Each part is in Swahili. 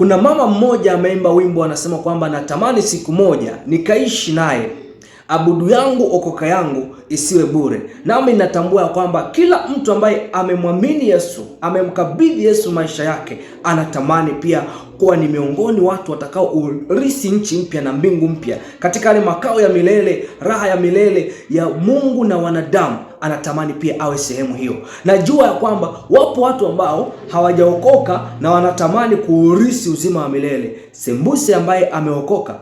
Kuna mama mmoja ameimba wimbo anasema kwamba natamani siku moja nikaishi naye, abudu yangu okoka yangu isiwe bure. Nami natambua kwamba kila mtu ambaye amemwamini Yesu, amemkabidhi Yesu maisha yake, anatamani pia kuwa ni miongoni watu watakao urisi nchi mpya na mbingu mpya, katika yale makao ya milele, raha ya milele ya Mungu na wanadamu. Anatamani pia awe sehemu hiyo. Najua ya kwamba wapo watu ambao hawajaokoka na wanatamani kuurisi uzima wa milele. Sembuse ambaye ameokoka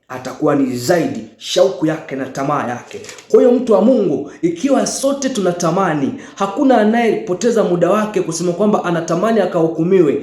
atakuwa ni zaidi shauku yake na tamaa yake. Kwa hiyo mtu wa Mungu, ikiwa sote tunatamani, hakuna anayepoteza muda wake kusema kwamba anatamani akahukumiwe.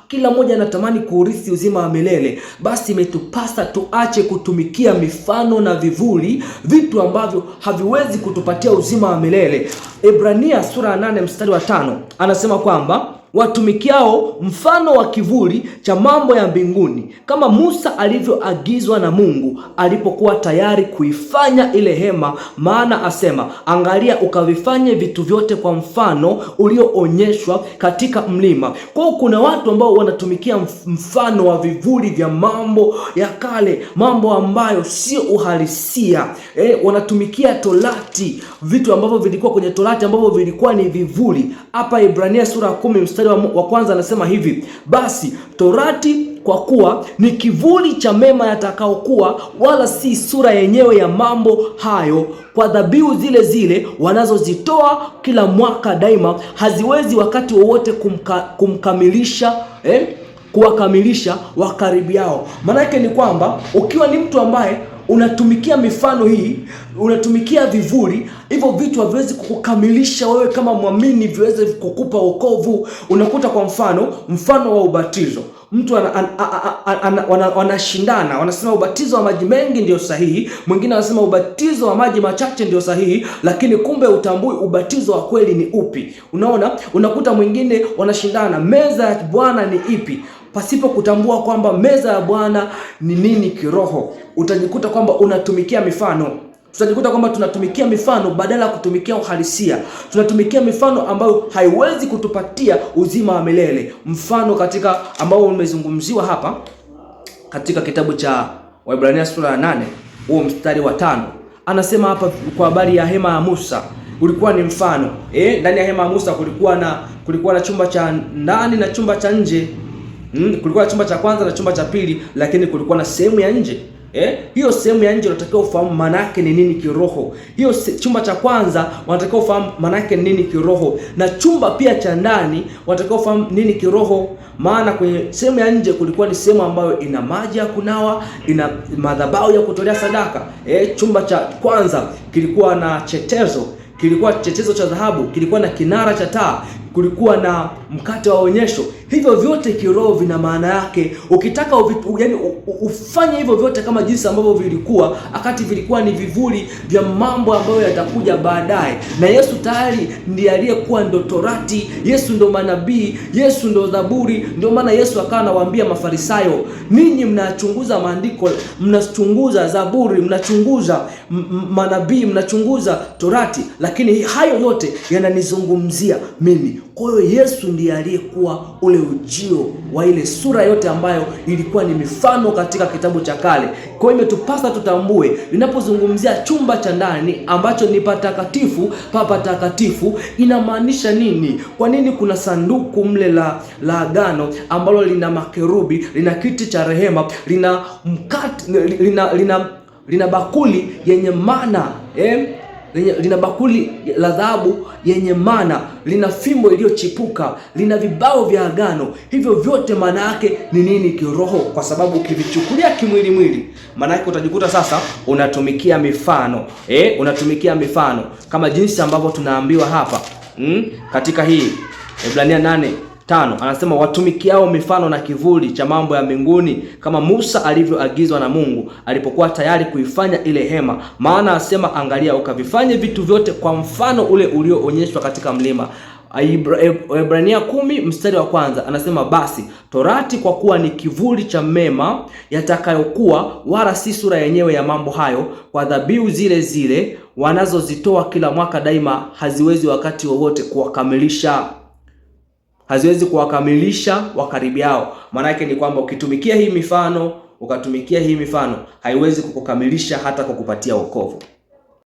Kila mmoja anatamani kuurithi uzima wa milele. Basi imetupasa tuache kutumikia mifano na vivuli, vitu ambavyo haviwezi kutupatia uzima wa milele. Ebrania sura 8 mstari wa 5 anasema kwamba watumikiao mfano wa kivuli cha mambo ya mbinguni, kama Musa alivyoagizwa na Mungu alipokuwa tayari kuifanya ile hema. Maana asema, angalia ukavifanye vitu vyote kwa mfano ulioonyeshwa katika mlima. Kwa hiyo kuna watu ambao wanatumikia mfano wa vivuli vya mambo ya kale, mambo ambayo sio uhalisia. Wanatumikia torati, vitu ambavyo vilikuwa kwenye torati ambavyo vilikuwa ni vivuli. Hapa Ibrania sura 10 mstari wa kwanza anasema hivi: basi torati kwa kuwa ni kivuli cha mema yatakaokuwa, wala si sura yenyewe ya mambo hayo, kwa dhabihu zile zile wanazozitoa kila mwaka daima, haziwezi wakati wowote kuwakamilisha wakaribiao. Maana yake ni kwamba ukiwa ni mtu ambaye unatumikia mifano hii, unatumikia vivuli, hivyo vitu haviwezi kukukamilisha wewe kama muamini, viweze kukupa wokovu. Unakuta kwa mfano wa ubatizo, mtu wanashindana, wanasema ubatizo wa maji mengi ndio sahihi, mwingine anasema ubatizo wa maji machache ndio sahihi, lakini kumbe utambui ubatizo wa kweli ni upi. Unakuta mwingine wanashindana, meza ya Bwana ni ipi, pasipo kutambua kwamba meza ya Bwana ni nini kiroho. Utajikuta kwamba unatumikia mifano. Tutajikuta kwamba tunatumikia mifano badala ya kutumikia uhalisia. Tunatumikia mifano ambayo haiwezi kutupatia uzima wa milele. Mfano katika ambao umezungumziwa hapa katika kitabu cha Waebrania sura ya 8 huo mstari wa 5. Anasema hapa kwa habari ya hema ya Musa, ulikuwa ni mfano. Ndani ya hema ya Musa kulikuwa na chumba cha ndani na chumba cha nje. Kulikuwa na chumba cha kwanza na chumba cha pili, lakini kulikuwa na sehemu ya nje. Hiyo sehemu ya nje unatakiwa ufahamu maana yake ni nini kiroho. Hiyo chumba cha kwanza unatakiwa ufahamu maana yake ni nini kiroho, na chumba pia cha ndani unatakiwa ufahamu nini kiroho. Maana kwenye sehemu ya nje kulikuwa ni sehemu ambayo ina maji ya kunawa, ina madhabahu ya kutolea sadaka. Chumba cha kwanza kilikuwa na chetezo cha dhahabu, kilikuwa na kinara cha taa, kulikuwa na mkate wa onyesho. Hivyo vyote kiroho vina maana yake. Ukitaka ufanye hivyo vyote kama jinsi ambavyo vilikuwa, akati vilikuwa ni vivuli vya mambo ambayo yatakuja baadaye. Na Yesu tayari ndiye aliyekuwa ndo torati, Yesu ndo manabii, Yesu ndo Zaburi. Ndio maana Yesu akawa anawaambia Mafarisayo, ninyi mnachunguza maandiko, mnachunguza Zaburi, mnachunguza manabii, mnachunguza torati, lakini hayo yote yananizungumzia mimi. Kwa hiyo Yesu ndiye aliyekuwa ule ujio wa ile sura yote ambayo ilikuwa ni mifano katika kitabu cha kale. Kwa hiyo imetupasa tutambue, linapozungumzia chumba cha ndani ambacho ni patakatifu, inamaanisha nini? Kwa nini kuna sanduku mle la agano ambalo lina makerubi, lina kiti cha rehema, lina mkate, lina bakuli yenye mana, lina bakuli la dhahabu yenye mana, lina fimbo iliyochipuka, lina vibao vya agano. Hivyo vyote maana yake ni nini kiroho? Kwa sababu ukivichukulia kimwili, maana yake utajikuta sasa unatumikia mifano. Unatumikia mifano kama jinsi ambavyo tunaambiwa hapa katika hii Ebrania 8:5 anasema, watumikiao mifano na kivuli cha mambo ya mbinguni, kama Musa alivyoagizwa na Mungu alipokuwa tayari kuifanya ile hema. Maana asema, angalia ukavifanye vitu vyote kwa mfano ule ulioonyeshwa katika mlima. Waebrania 10 mstari wa kwanza anasema, basi torati kwa kuwa ni kivuli cha mema yatakayokuwa, wala si sura yenyewe ya mambo hayo, kwa dhabihu zile zile wanazozitoa kila mwaka daima, haziwezi wakati wowote kuwakamilisha. haziwezi kuwakamilisha wakaribiao. Maana yake ni kwamba ukitumikia hii mifano, ukatumikia hii mifano, haiwezi kukukamilisha hata kukupatia wokovu.